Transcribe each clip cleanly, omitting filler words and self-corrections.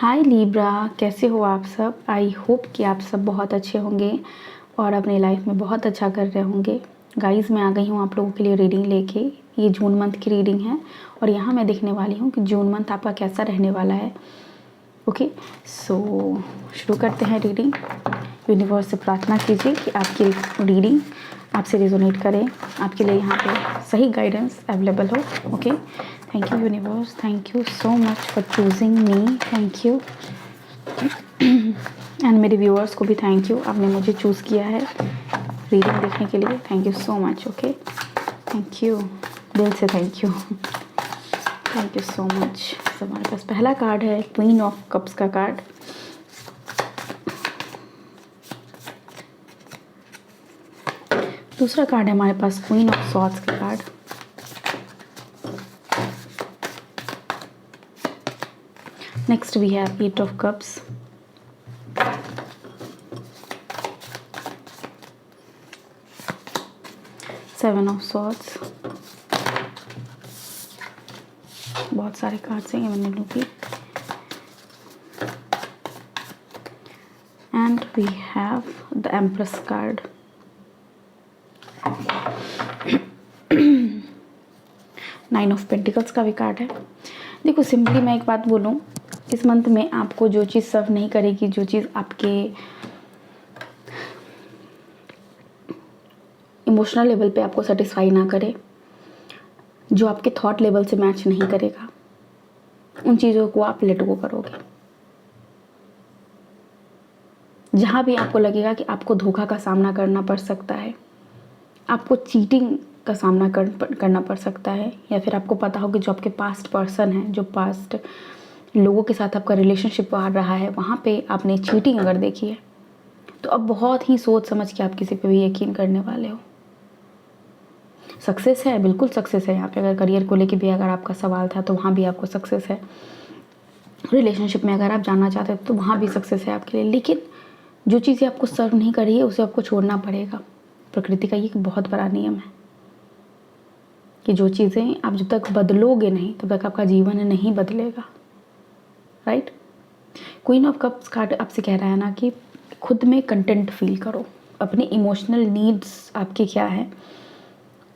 हाय Libra, कैसे हो आप सब। आई होप कि आप सब बहुत अच्छे होंगे और अपनी लाइफ में बहुत अच्छा कर रहे होंगे। गाइस, मैं आ गई हूँ आप लोगों के लिए रीडिंग लेके। ये जून मंथ की रीडिंग है और यहाँ मैं देखने वाली हूँ कि जून मंथ आपका कैसा रहने वाला है। ओके, सो शुरू करते हैं रीडिंग। यूनिवर्स से प्रार्थना कीजिए कि आपकी रीडिंग आपसे रिजोनेट करें, आपके लिए यहाँ पे सही गाइडेंस अवेलेबल हो। Okay, thank you universe, thank you so much for choosing me, thank you. And मेरे व्यूअर्स को भी थैंक यू, आपने मुझे चूज़ किया है रीडिंग देखने के लिए। Thank you so much. Okay, thank you, दिल से thank you, thank you so much. हमारे पास पहला कार्ड है क्वीन ऑफ कप्स का कार्ड। दूसरा कार्ड है हमारे पास क्वीन ऑफ सॉर्ड्स का card. Next we have eight of cups. Seven of swords. बहुत सारे कार्ड्स हैं, मैंने लूँगी। And we have the empress card. Nine of pentacles का भी कार्ड है। देखो, सिंपली मैं एक बात बोलूँ, इस मंथ में आपको जो चीज़ सर्व नहीं करेगी, जो चीज़ आपके इमोशनल लेवल पे आपको सेटिस्फाई ना करे, जो आपके थॉट लेवल से मैच नहीं करेगा, उन चीज़ों को आप लेट गो करोगे। जहाँ भी आपको लगेगा कि आपको धोखा का सामना करना पड़ सकता है, आपको चीटिंग का सामना करना पड़ सकता है, या फिर आपको पता हो कि जो आपके पास्ट पर्सन है, जो पास्ट लोगों के साथ आपका रिलेशनशिप आ रहा है, वहाँ पे आपने चीटिंग अगर देखी है, तो अब बहुत ही सोच समझ के आप किसी पे भी यकीन करने वाले हो। सक्सेस है, बिल्कुल सक्सेस है यहाँ पे। अगर करियर को लेके भी अगर आपका सवाल था तो वहाँ भी आपको सक्सेस है। रिलेशनशिप में अगर आप जानना चाहते हो तो वहाँ भी सक्सेस है आपके लिए। लेकिन जो चीज़ें आपको सर्व नहीं कर रही है उसे आपको छोड़ना पड़ेगा। प्रकृति का ये एक बहुत बड़ा नियम है कि जो चीज़ें आप जब तक बदलोगे नहीं तब तक आपका जीवन नहीं बदलेगा। Right. Queen of cups card आपसे कह रहा है ना कि खुद में कंटेंट फील करो। अपने इमोशनल नीड्स आपके क्या है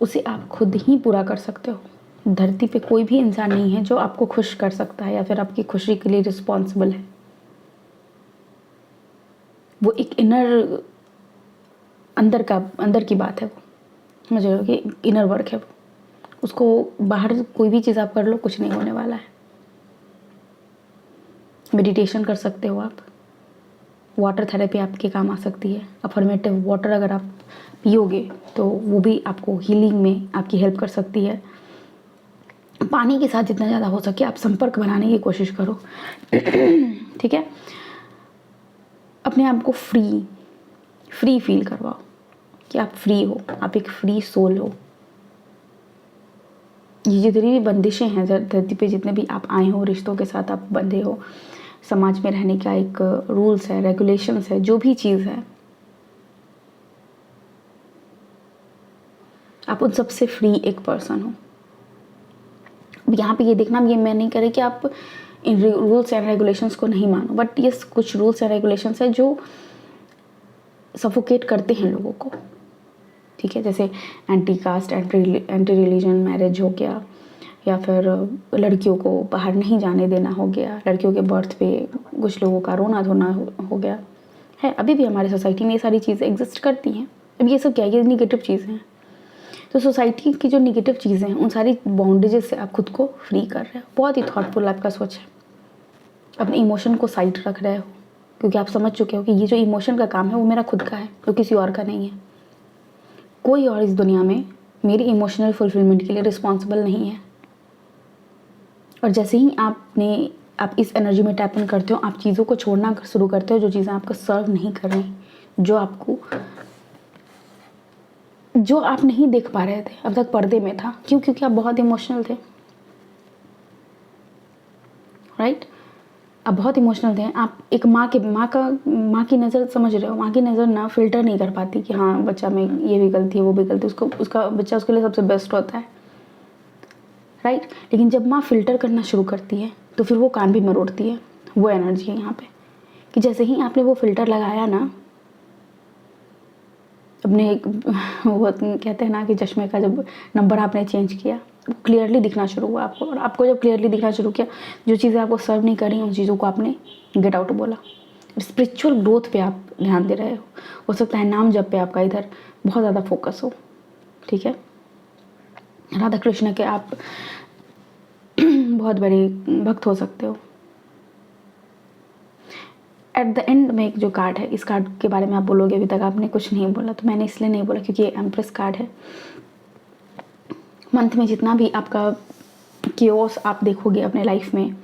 उसे आप खुद ही पूरा कर सकते हो। धरती पे कोई भी इंसान नहीं है जो आपको खुश कर सकता है या फिर आपकी खुशी के लिए रिस्पॉन्सिबल है। वो एक अंदर की बात है। वो समझ रहे हो कि इनर वर्क है वो। उसको बाहर कोई भी चीज़ आप कर लो, कुछ नहीं होने वाला है। मेडिटेशन कर सकते हो आप। वाटर थेरेपी आपके काम आ सकती है। अफर्मेटिव वाटर अगर आप पियोगे तो वो भी आपको हीलिंग में आपकी हेल्प कर सकती है। पानी के साथ जितना ज़्यादा हो सके आप संपर्क बनाने की कोशिश करो। ठीक है। अपने आप को फ्री फील करवाओ कि आप फ्री हो, आप एक फ्री सोल हो। ये जितनी भी बंदिशें हैं धरती पे, जितने भी आप आए हो, रिश्तों के साथ आप बंधे हो, समाज में रहने का एक रूल्स है, रेगुलेशंस है, जो भी चीज़ है, आप उन सबसे फ्री एक पर्सन हो। यहाँ पे ये देखना, ये मैं नहीं करे कि आप इन रूल्स एंड रेगुलेशंस को नहीं मानो, बट ये कुछ रूल्स एंड रेगुलेशंस है जो सफोकेट करते हैं लोगों को। ठीक है, जैसे anti cast, anti religion marriage हो गया, या फिर लड़कियों को बाहर नहीं जाने देना हो गया, लड़कियों के बर्थ पे कुछ लोगों का रोना धोना हो गया है। अभी भी हमारी सोसाइटी में ये सारी चीज़ें एग्जिस्ट करती हैं। अब ये सब क्या है, ये निगेटिव चीज़ें हैं। तो सोसाइटी की जो निगेटिव चीज़ें हैं उन सारी बाउंडेजेस से आप खुद को फ्री कर रहे हो। बहुत ही थॉटफुल आपका सोच है। अपने इमोशन को साइड रख रहे हो क्योंकि आप समझ चुके हो कि ये जो इमोशन का काम है वो मेरा खुद का है, तो किसी और का नहीं है। कोई और इस दुनिया में मेरी इमोशनल फुलफिलमेंट के लिए रिस्पॉन्सिबल नहीं है। और जैसे ही आप इस एनर्जी में टैप इन करते हो, आप चीज़ों को छोड़ना शुरू करते हो जो चीज़ें आपको सर्व नहीं कर रही, जो आप नहीं देख पा रहे थे, अब तक पर्दे में था। क्यों? क्योंकि आप बहुत इमोशनल थे। राइट। आप बहुत इमोशनल थे। आप एक माँ की नज़र समझ रहे हो। माँ की नज़र ना फिल्टर नहीं कर पाती कि हाँ बच्चा में ये भी गलती है, वो भी गलती, उसका बच्चा उसके लिए सबसे बेस्ट होता है। राइट। लेकिन जब माँ फिल्टर करना शुरू करती है तो फिर वो कान भी मरोड़ती है। वो एनर्जी है यहाँ पे कि जैसे ही आपने वो फ़िल्टर लगाया ना अपने वो कहते हैं ना कि चश्मे का जब नंबर आपने चेंज किया, वो क्लियरली दिखना शुरू हुआ आपको। और आपको जब क्लियरली दिखना शुरू किया, जो चीज़ें आपको सर्व नहीं कर रही उन चीज़ों को आपने गेट आउट बोला। स्पिरिचुअल ग्रोथ पे आप ध्यान दे रहे हो सकता है नाम जप पे आपका इधर बहुत ज़्यादा फोकस हो, ठीक है। राधा कृष्ण के आप बहुत बड़े भक्त हो सकते हो। एट द एंड में एक जो कार्ड है, इस कार्ड के बारे में आप बोलोगे अभी तक आपने कुछ नहीं बोला, तो मैंने इसलिए नहीं बोला क्योंकि ये एम्प्रेस कार्ड है। मंथ में जितना भी आपका केओस आप देखोगे अपने लाइफ में,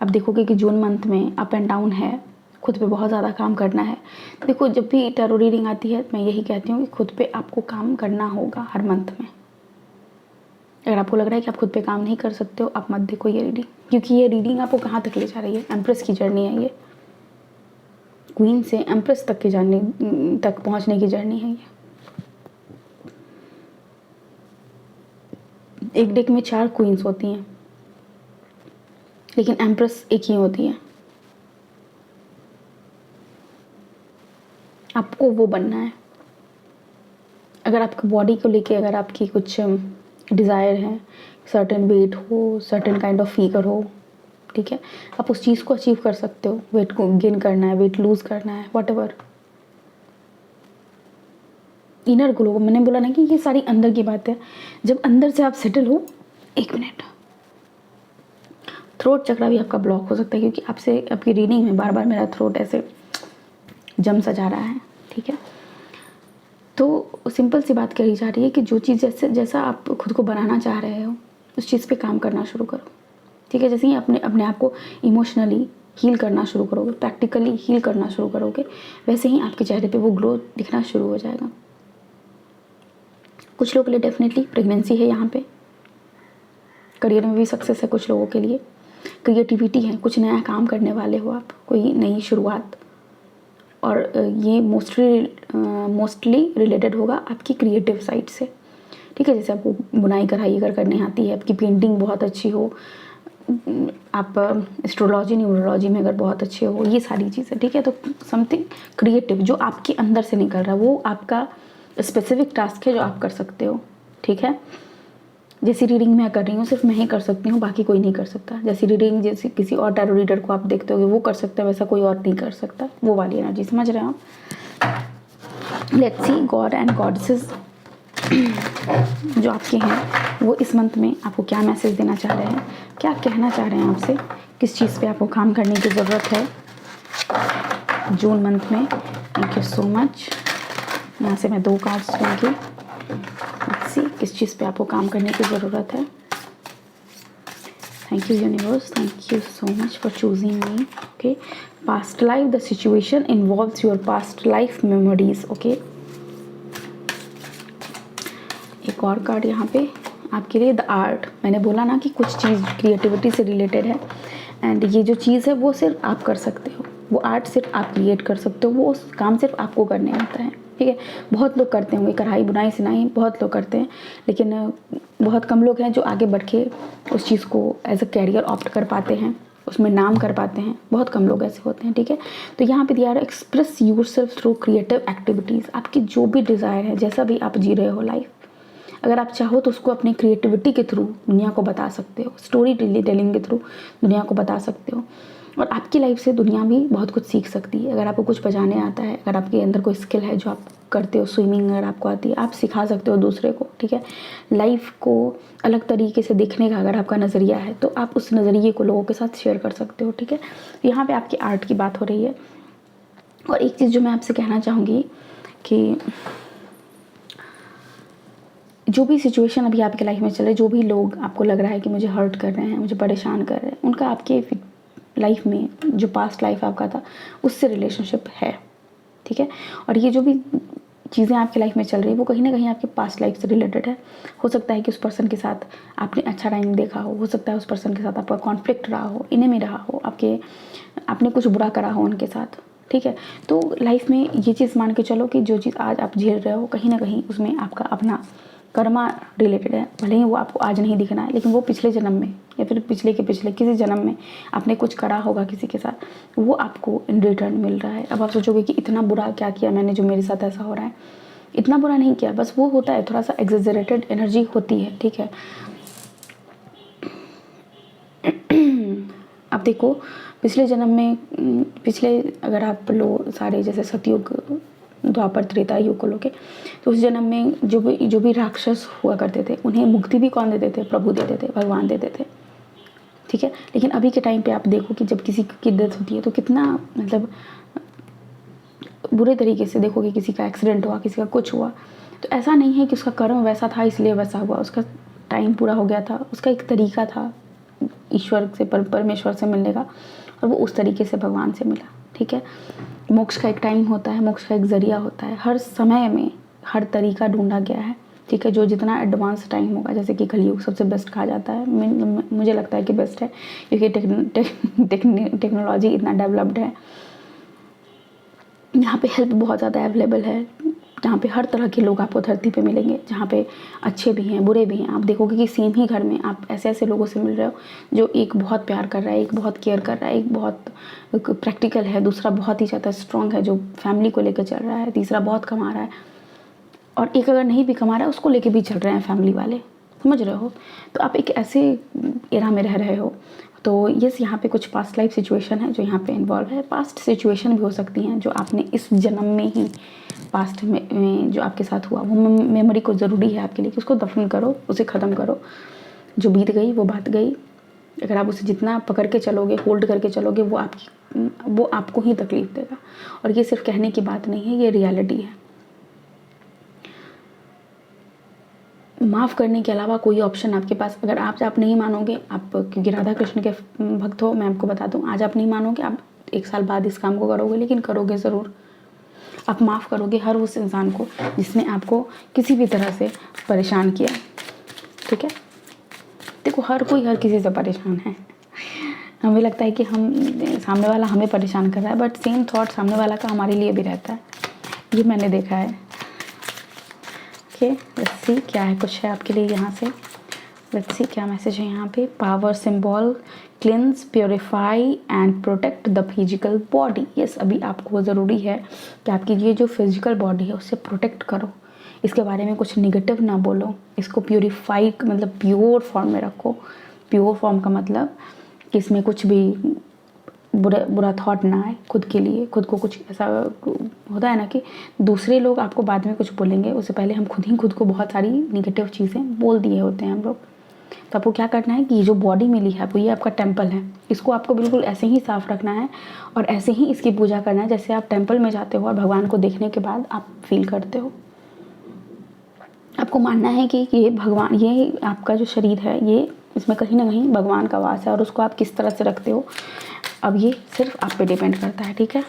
आप देखोगे कि जून मंथ में अप एंड डाउन है, खुद पे बहुत ज़्यादा काम करना है। देखो जब भी टैरो रीडिंग आती है मैं यही कहती हूँ कि खुद पे आपको काम करना होगा हर मंथ में। अगर आपको लग रहा है कि आप खुद पे काम नहीं कर सकते हो, आप मत देखो ये रीडिंग, क्योंकि ये रीडिंग आपको कहाँ तक ले जा रही है। एम्प्रेस की जर्नी है ये, क्वीन से एम्प्रेस तक की जर्नी तक पहुँचने की जर्नी है ये। एक डेक में 4 क्वींस होती हैं लेकिन एम्प्रेस एक ही होती है। आपको वो बनना है। अगर आपकी बॉडी को लेके अगर आपकी कुछ डिज़ायर है, सर्टेन वेट हो, सर्टेन काइंड ऑफ फिगर हो, ठीक है, आप उस चीज़ को अचीव कर सकते हो। वेट को गेन करना है, वेट लूज़ करना है, व्हाटएवर। इनर ग्लो, मैंने बोला ना कि ये सारी अंदर की बात है। जब अंदर से आप सेटल हो, 1 मिनट, थ्रोट चक्रा भी आपका ब्लॉक हो सकता है क्योंकि आपसे आपकी रीडिंग में बार बार मेरा थ्रोट ऐसे जम सा जा रहा है, ठीक है। तो सिंपल सी बात कही जा रही है कि जो चीज़ जैसा आप खुद को बनाना चाह रहे हो उस चीज़ पे काम करना शुरू करो, ठीक है। जैसे ही अपने आप को इमोशनली हील करना शुरू करोगे, प्रैक्टिकली हील करना शुरू करोगे, वैसे ही आपके चेहरे पे वो ग्लो दिखना शुरू हो जाएगा। कुछ लोगों के लिए डेफिनेटली प्रेगनेंसी है यहाँ पे, करियर में भी सक्सेस है कुछ लोगों के लिए, क्रिएटिविटी है, कुछ नया काम करने वाले हो आप, कोई नई शुरुआत। और ये मोस्टली रिलेटेड होगा आपकी क्रिएटिव साइड से, ठीक है। जैसे आपको बुनाई कढ़ाई अगर करनी आती है, आपकी पेंटिंग बहुत अच्छी हो, आप एस्ट्रोलॉजी न्यूमरोलॉजी में अगर बहुत अच्छे हो, ये सारी चीज़ें, ठीक है। तो समथिंग क्रिएटिव जो आपके अंदर से निकल रहा है, वो आपका स्पेसिफिक टास्क है जो आप कर सकते हो, ठीक है। जैसी रीडिंग मैं कर रही हूँ सिर्फ मैं ही कर सकती हूँ, बाकी कोई नहीं कर सकता। जैसी रीडिंग जैसे किसी और टैरो रीडर को आप देखते होगे वो कर सकते हैं, वैसा कोई और नहीं कर सकता। वो वाली एनर्जी समझ रहे हो आप। Let's see God and goddesses जो आपके हैं वो इस मंथ में आपको क्या मैसेज देना चाह रहे हैं, क्या कहना चाह रहे हैं आपसे, किस चीज़ पे आपको काम करने की ज़रूरत है जून मंथ में। Thank you so much. यहाँ से मैं 2 कार्ड्स लूँगी, किस चीज़ पे आपको काम करने की ज़रूरत है। Thank you universe, thank you so much for choosing me. Okay, past life, the situation involves your past life memories. Okay, एक और कार्ड यहाँ पे आपके लिए, द आर्ट। मैंने बोला ना कि कुछ चीज़ क्रिएटिविटी से रिलेटेड है एंड ये जो चीज़ है वो सिर्फ आप कर सकते हो, वो आर्ट सिर्फ आप क्रिएट कर सकते हो, वो काम सिर्फ आपको करने आता है, ठीक है। बहुत लोग करते होंगे कढ़ाई बुनाई सिलाई, बहुत लोग करते हैं, लेकिन बहुत कम लोग हैं जो आगे बढ़ के उस चीज़ को एज अ कैरियर ऑप्ट कर पाते हैं, उसमें नाम कर पाते हैं। बहुत कम लोग ऐसे होते हैं, ठीक है। तो यहाँ पे दिया रहा है express yourself through creative activities. आपकी जो भी डिज़ायर है, जैसा भी आप जी रहे हो लाइफ, अगर आप चाहो तो उसको अपनी क्रिएटिविटी के थ्रू दुनिया को बता सकते हो, स्टोरी टेलिंग के थ्रू दुनिया को बता सकते हो। और आपकी लाइफ से दुनिया भी बहुत कुछ सीख सकती है। अगर आपको कुछ बजाने आता है, अगर आपके अंदर कोई स्किल है जो आप करते हो, स्विमिंग अगर आपको आती है, आप सिखा सकते हो दूसरे को, ठीक है। लाइफ को अलग तरीके से देखने का अगर आपका नज़रिया है तो आप उस नज़रिए को लोगों के साथ शेयर कर सकते हो, ठीक है। यहाँ पे आपकी आर्ट की बात हो रही है। और एक चीज़ जो मैं आपसे कहना चाहूँगी कि जो भी सिचुएशन अभी आपके लाइफ में चल रही है, जो भी लोग आपको लग रहा है कि मुझे हर्ट कर रहे हैं, मुझे परेशान कर रहे हैं, उनका आपके लाइफ में जो पास्ट लाइफ आपका था उससे रिलेशनशिप है, ठीक है। और ये जो भी चीज़ें आपकी लाइफ में चल रही है वो कहीं ना कहीं आपके पास्ट लाइफ से रिलेटेड है। हो सकता है कि उस पर्सन के साथ आपने अच्छा टाइम देखा हो सकता है उस पर्सन के साथ आपका कॉन्फ्लिक्ट रहा हो, इन्हें रहा हो, आपने कुछ बुरा करा हो उनके साथ, ठीक है। तो लाइफ में ये चीज़ मान के चलो कि जो चीज़ आज आप झेल रहे हो कहीं ना कहीं उसमें आपका अपना कर्मा रिलेटेड है। भले ही वो आपको आज नहीं दिखना है, लेकिन वो पिछले जन्म में या फिर पिछले के पिछले किसी जन्म में आपने कुछ करा होगा किसी के साथ, वो आपको इन रिटर्न मिल रहा है। अब आप सोचोगे कि इतना बुरा क्या किया मैंने जो मेरे साथ ऐसा हो रहा है। इतना बुरा नहीं किया, बस वो होता है, थोड़ा सा एग्जेजरेटेड एनर्जी होती है, ठीक है। अब देखो पिछले जन्म में, पिछले अगर आप लो सारे जैसे सतयुग, द्वापर, त्रेता युग को लोगे, तो उस जन्म में जो भी राक्षस हुआ करते थे उन्हें मुक्ति भी कौन देते थे? प्रभु देते थे, भगवान देते थे, ठीक है। लेकिन अभी के टाइम पे आप देखो कि जब किसी की डेथ होती है तो कितना मतलब बुरे तरीके से देखोगे, किसी का एक्सीडेंट हुआ, किसी का कुछ हुआ, तो ऐसा नहीं है कि उसका कर्म वैसा था इसलिए वैसा हुआ, उसका टाइम पूरा हो गया था, उसका एक तरीका था ईश्वर से, परमेश्वर से मिलने का, और वो उस तरीके से भगवान से मिला, ठीक है। मोक्ष का एक टाइम होता है, मोक्ष का एक ज़रिया होता है, हर समय में हर तरीका ढूंढा गया है, ठीक है। जो जितना एडवांस टाइम होगा, जैसे कि कलयुग सबसे बेस्ट कहा जाता है, मुझे लगता है कि बेस्ट है, क्योंकि टेक्नोलॉजी इतना डेवलप्ड है, यहाँ पे हेल्प बहुत ज़्यादा अवेलेबल है, जहाँ पे हर तरह के लोग आपको धरती पे मिलेंगे, जहाँ पे अच्छे भी हैं बुरे भी हैं। आप देखोगे कि सेम ही घर में आप ऐसे ऐसे लोगों से मिल रहे हो, जो एक बहुत प्यार कर रहा है, एक बहुत केयर कर रहा है, एक बहुत प्रैक्टिकल है, दूसरा बहुत ही ज़्यादा स्ट्रॉन्ग है जो फैमिली को लेकर चल रहा है, तीसरा बहुत कमा रहा है, और एक अगर नहीं भी कमा रहा है उसको लेके भी चल रहे हैं फैमिली वाले, समझ रहे हो। तो आप एक ऐसे एरा में रह रहे हो। तो यस, यहाँ पे कुछ पास्ट लाइफ सिचुएशन है जो यहाँ पे इन्वॉल्व है। पास्ट सिचुएशन भी हो सकती हैं जो आपने इस जन्म में ही पास्ट में जो आपके साथ हुआ, वो मेमोरी को ज़रूरी है आपके लिए कि उसको दफन करो, उसे ख़त्म करो। जो बीत गई वो बात गई, अगर आप उसे जितना पकड़ के चलोगे, होल्ड करके चलोगे, वो आपको ही तकलीफ़ देगा। और ये सिर्फ कहने की बात नहीं है, ये रियलिटी है। माफ़ करने के अलावा कोई ऑप्शन आपके पास, अगर आप नहीं मानोगे, आप क्योंकि राधा कृष्ण के भक्त हो, मैं आपको बता दूं, आज आप नहीं मानोगे, आप 1 साल बाद इस काम को करोगे, लेकिन करोगे ज़रूर। आप माफ़ करोगे हर उस इंसान को जिसने आपको किसी भी तरह से परेशान किया, ठीक है। देखो हर कोई हर किसी से परेशान है, हमें लगता है कि हम सामने वाला हमें परेशान कर रहा है, बट सेम थॉट सामने वाला का हमारे लिए भी रहता है, ये मैंने देखा है। ओके, लेट्स सी क्या है, कुछ है आपके लिए यहाँ से। लेट्स सी क्या मैसेज है यहाँ पे। Power symbol, kilns, purify and protect the physical body. Yes, अभी आपको ज़रूरी है कि आपकी ये जो फिजिकल बॉडी है उससे प्रोटेक्ट करो, इसके बारे में कुछ निगेटिव ना बोलो, इसको प्योरीफाई मतलब प्योर फॉर्म में रखो। प्योर फॉर्म का मतलब कि इसमें कुछ भी बुरा थॉट ना आए खुद के लिए। खुद को कुछ ऐसा होता है ना कि दूसरे लोग आपको बाद में कुछ बोलेंगे, उससे पहले हम खुद को बहुत सारी निगेटिव चीज़ें बोल दिए होते हैं हम लोग। तो आपको क्या करना है कि ये जो बॉडी मिली है आपको, ये आपका टेम्पल है, इसको आपको बिल्कुल ऐसे ही साफ़ रखना है और ऐसे ही इसकी पूजा करना है जैसे आप टेम्पल में जाते हो और भगवान को देखने के बाद आप फील करते हो। आपको मानना है कि ये भगवान, ये आपका जो शरीर है, ये इसमें कहीं ना कहीं भगवान का वास है, और उसको आप किस तरह से रखते हो अब ये सिर्फ आप पे डिपेंड करता है, ठीक है।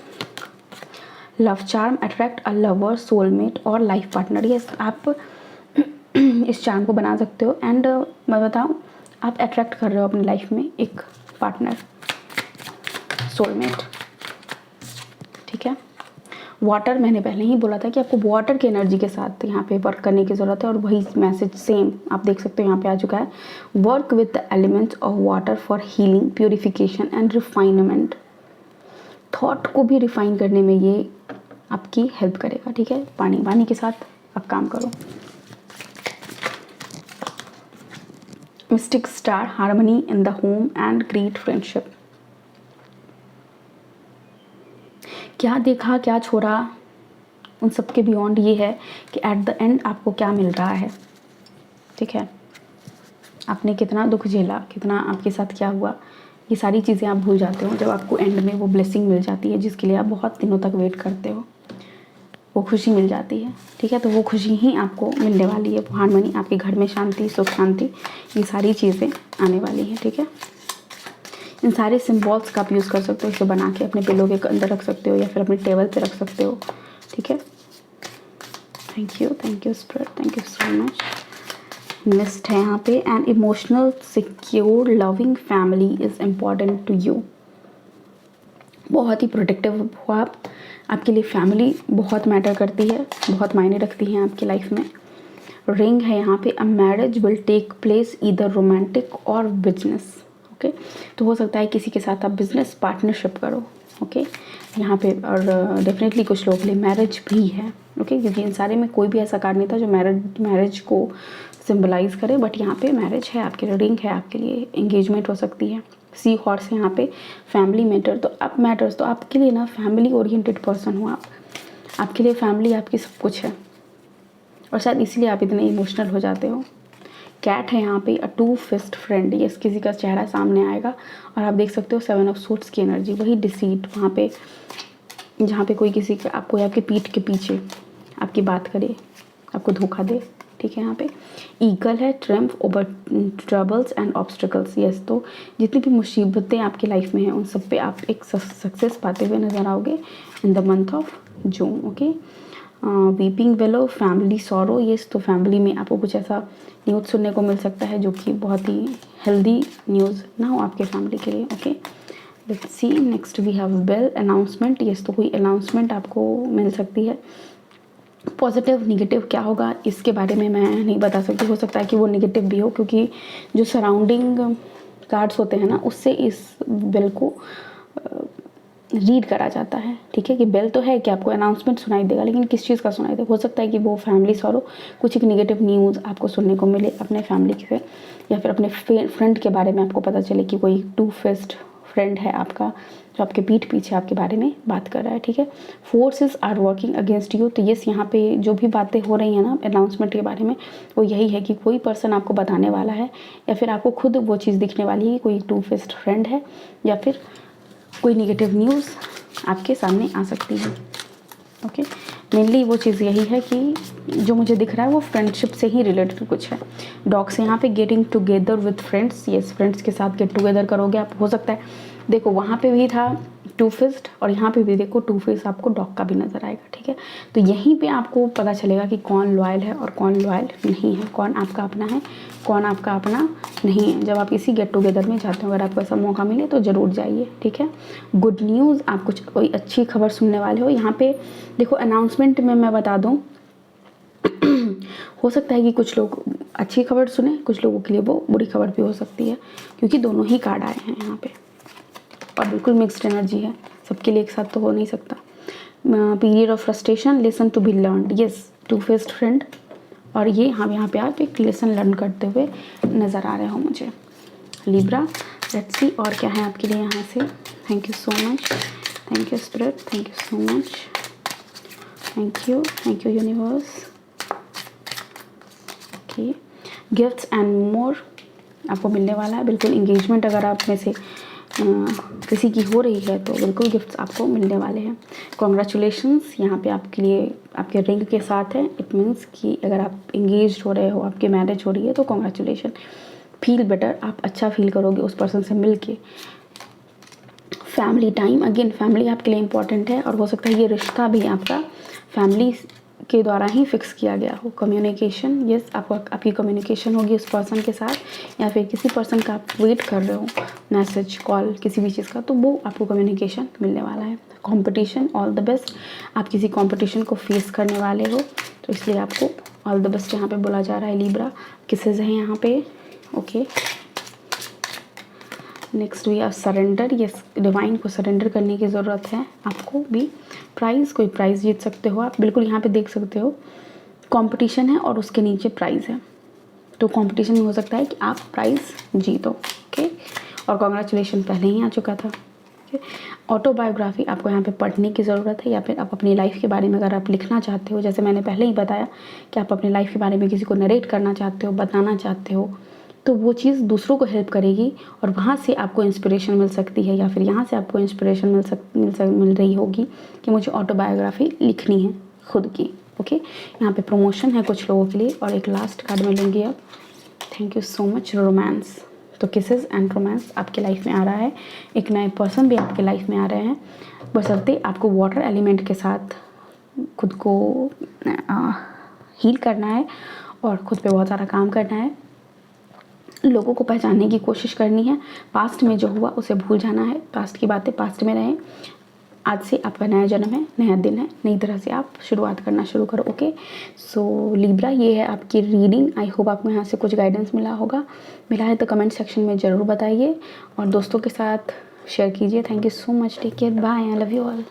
Love charm, attract a lover, soulmate और लाइफ पार्टनर। यस, आप इस चार्म को बना सकते हो, एंड मैं बताऊँ, आप अट्रैक्ट कर रहे हो अपनी लाइफ में एक पार्टनर, सोलमेट, ठीक है। वाटर, मैंने पहले ही बोला था कि आपको वाटर की एनर्जी के साथ यहाँ पे वर्क करने की ज़रूरत है, और वही मैसेज सेम आप देख सकते हो यहाँ पे आ चुका है। Work with the elements of water for healing, purification and refinement. Thought को भी रिफाइन करने में ये आपकी हेल्प करेगा, ठीक है। पानी के साथ आप काम करो। Mistake star, harmony in the home and great friendship. क्या देखा क्या छोड़ा, उन सब के बियॉन्ड ये है कि एट द एंड आपको क्या मिल रहा है, ठीक है। आपने कितना दुख झेला, कितना आपके साथ क्या हुआ, ये सारी चीज़ें आप भूल जाते हो जब आपको एंड में वो ब्लेसिंग मिल जाती है जिसके लिए आप बहुत दिनों तक वेट करते हो, वो खुशी मिल जाती है, ठीक है। तो वो खुशी ही आपको मिलने वाली है, हार्मनी, आपके घर में शांति, सुख शांति, ये सारी चीज़ें आने वाली हैं, ठीक है। इन सारे सिम्बॉल्स का आप यूज़ कर सकते हो, इसे बना के अपने पिलो के अंदर रख सकते हो या फिर अपने टेबल पे रख सकते हो, ठीक है। Thank you spirit, thank you so much. Next है यहाँ पे, an emotional secure loving family is important to you. बहुत ही प्रोटेक्टिव हो आप, आपके लिए फैमिली बहुत मैटर करती है, बहुत मायने रखती है आपकी लाइफ में। रिंग है यहाँ पे, a marriage will take place either romantic और बिजनेस। ओके, तो हो सकता है किसी के साथ आप बिजनेस पार्टनरशिप करो। ओके, यहाँ पे और डेफिनेटली कुछ लोगों के लिए मैरिज भी है। ओके, क्योंकि इन सारे में कोई भी ऐसा कार्ड नहीं था जो मैरिज को सिंबलाइज करे, बट यहाँ पे मैरिज है आपके लिए, रिंग है आपके लिए, एंगेजमेंट हो सकती है। सी हॉर्स है यहाँ पे, फैमिली मैटर, तो अब मैटर्स तो आपके लिए ना फैमिली ओरिएंटेड पर्सन हो आप, आपके लिए फैमिली आपकी सब कुछ है और शायद इसीलिए आप इतने इमोशनल हो जाते हो। कैट है यहाँ पे, अ टू फिस्ट फ्रेंड, ये किसी का चेहरा सामने आएगा और आप देख सकते हो 7 ऑफ सूट्स की एनर्जी, वही डिसीट वहाँ पे जहाँ पे कोई किसी का आपको आपके पीठ के पीछे आपकी बात करे, आपको धोखा दे। ठीक है, यहाँ पे ईगल है, triumph over troubles and obstacles. Yes, तो जितनी भी मुसीबतें आपकी लाइफ में हैं उन सब पे आप एक सक्सेस पाते हुए नज़र आओगे in the month of June. Okay, weeping willow, family sorrow. Yes, तो फैमिली में आपको कुछ ऐसा न्यूज़ सुनने को मिल सकता है जो कि बहुत ही हेल्दी न्यूज़ ना हो आपके फैमिली के लिए। Okay, let's see next we have bell, announcement. Yes, तो कोई अनाउंसमेंट आपको मिल सकती है। पॉजिटिव निगेटिव क्या होगा इसके बारे में मैं नहीं बता सकती, हो सकता है कि वो निगेटिव भी हो, क्योंकि जो सराउंडिंग कार्ड्स होते हैं ना उससे इस बेल को रीड करा जाता है। ठीक है, कि बेल तो है कि आपको अनाउंसमेंट सुनाई देगा, लेकिन किस चीज़ का सुनाई देगा, हो सकता है कि वो फैमिली सॉरो, कुछ एक निगेटिव न्यूज़ आपको सुनने को मिले अपने फैमिली से, या फिर अपने फ्रेंड के बारे में आपको पता चले कि कोई टू फेस्ड फ्रेंड है आपका जो आपके पीठ पीछे आपके बारे में बात कर रहा है। ठीक है, forces are working against you, तो यस यहाँ पे जो भी बातें हो रही हैं ना अनाउंसमेंट के बारे में वो यही है कि कोई पर्सन आपको बताने वाला है, या फिर आपको खुद वो चीज़ दिखने वाली है, कोई टू फेस्ड फ्रेंड है, या फिर कोई निगेटिव न्यूज़ आपके सामने आ सकती है। ओके, मेनली वो चीज़ यही है कि जो मुझे दिख रहा है वो फ्रेंडशिप से ही रिलेटेड कुछ है। डॉग्स यहाँ पे getting together with friends. Yes, friends के साथ गेट टुगेदर करोगे आप, हो सकता है देखो वहाँ पे भी था टू फिस्ट और यहाँ पे भी देखो टू फिस्ट, आपको डॉग का भी नज़र आएगा। ठीक है, तो यहीं पे आपको पता चलेगा कि कौन लॉयल है और कौन लॉयल नहीं है, कौन आपका अपना है, कौन आपका अपना नहीं है। जब आप इसी गेट टुगेदर में जाते हो, अगर आपको ऐसा मौका मिले तो ज़रूर जाइए। ठीक है, गुड न्यूज़, आप कुछ कोई अच्छी खबर सुनने वाले हो। यहाँ पे देखो अनाउंसमेंट में मैं बता दूँ हो सकता है कि कुछ लोग अच्छी खबर सुने, कुछ लोगों के लिए वो बुरी खबर भी हो सकती है, क्योंकि दोनों ही कार्ड आए हैं यहाँ पे और बिल्कुल मिक्स्ड एनर्जी है, सबके लिए एक साथ तो हो नहीं सकता। Period of frustration, lesson to be learned. Yes, two faced friend, और ये हम यहाँ पे आप एक लेसन लर्न करते हुए नज़र आ रहे हो मुझे। लिब्रा, लेट्स सी और क्या है आपके लिए यहाँ से। Thank you so much, thank you spirit, thank you so much, thank you universe. Okay, gifts and more आपको मिलने वाला है, बिल्कुल इंगेजमेंट अगर आप में से किसी की हो रही है तो बिल्कुल गिफ्ट्स आपको मिलने वाले हैं। कॉन्ग्रेचुलेशंस यहाँ पे आपके लिए आपके रिंग के साथ है, इट मीन्स कि अगर आप इंगेज हो रहे हो, आपकी मैरिज हो रही है तो कॉन्ग्रेचुलेशन। फील बेटर, आप अच्छा फील करोगे उस पर्सन से मिल के। फैमिली टाइम, अगेन फैमिली आपके लिए इंपॉर्टेंट है और हो सकता है ये रिश्ता भी आपका फैमिली के द्वारा ही फिक्स किया गया हो। कम्युनिकेशन, यस, आपकी कम्युनिकेशन होगी उस पर्सन के साथ, या फिर किसी पर्सन का आप वेट कर रहे हो, मैसेज कॉल किसी भी चीज़ का, तो वो आपको कम्युनिकेशन मिलने वाला है। कंपटीशन, ऑल द बेस्ट, आप किसी कंपटीशन को फेस करने वाले हो तो इसलिए आपको ऑल द बेस्ट यहाँ पे बोला जा रहा है। लिब्रा, किसेज हैं यहाँ पे। Okay, next we are surrender. Yes, divine को सरेंडर करने की ज़रूरत है आपको भी। प्राइज़, कोई प्राइज़ जीत सकते हो आप, बिल्कुल यहाँ पे देख सकते हो कंपटीशन है और उसके नीचे प्राइज़ है, तो कंपटीशन में हो सकता है कि आप प्राइज़ जीतो। ओके, और कॉन्ग्रेचुलेशन पहले ही आ चुका था। ऑटोबायोग्राफी आपको यहाँ पे पढ़ने की ज़रूरत है, या फिर आप अपनी लाइफ के बारे में अगर आप लिखना चाहते हो, जैसे मैंने पहले ही बताया कि आप अपनी लाइफ के बारे में किसी को नरेट करना चाहते हो, बताना चाहते हो, तो वो चीज़ दूसरों को हेल्प करेगी और वहाँ से आपको इंस्पिरेशन मिल सकती है, या फिर यहाँ से आपको इंस्पिरेशन मिल रही होगी कि मुझे ऑटोबायोग्राफी लिखनी है खुद की। ओके, यहाँ पे प्रमोशन है कुछ लोगों के लिए। और एक लास्ट कार्ड में लूँगी अब। Thank you so much. Romance, तो किसेस एंड रोमांस आपके लाइफ में आ रहा है, एक नए पर्सन भी आपके लाइफ में आ रहे हैं, बशर्ते आपको वाटर एलिमेंट के साथ खुद को हील करना है और खुद पे बहुत सारा काम करना है, लोगों को पहचानने की कोशिश करनी है। पास्ट में जो हुआ उसे भूल जाना है, पास्ट की बातें पास्ट में रहें, आज से आपका नया जन्म है, नया दिन है, नई तरह से आप शुरुआत करना शुरू करो। ओके, सो लिब्रा, ये है आपकी रीडिंग। आई होप आपको यहाँ से कुछ गाइडेंस मिला होगा। मिला है तो कमेंट सेक्शन में ज़रूर बताइए और दोस्तों के साथ शेयर कीजिए। Thank you so much, take care, bye, I love you all.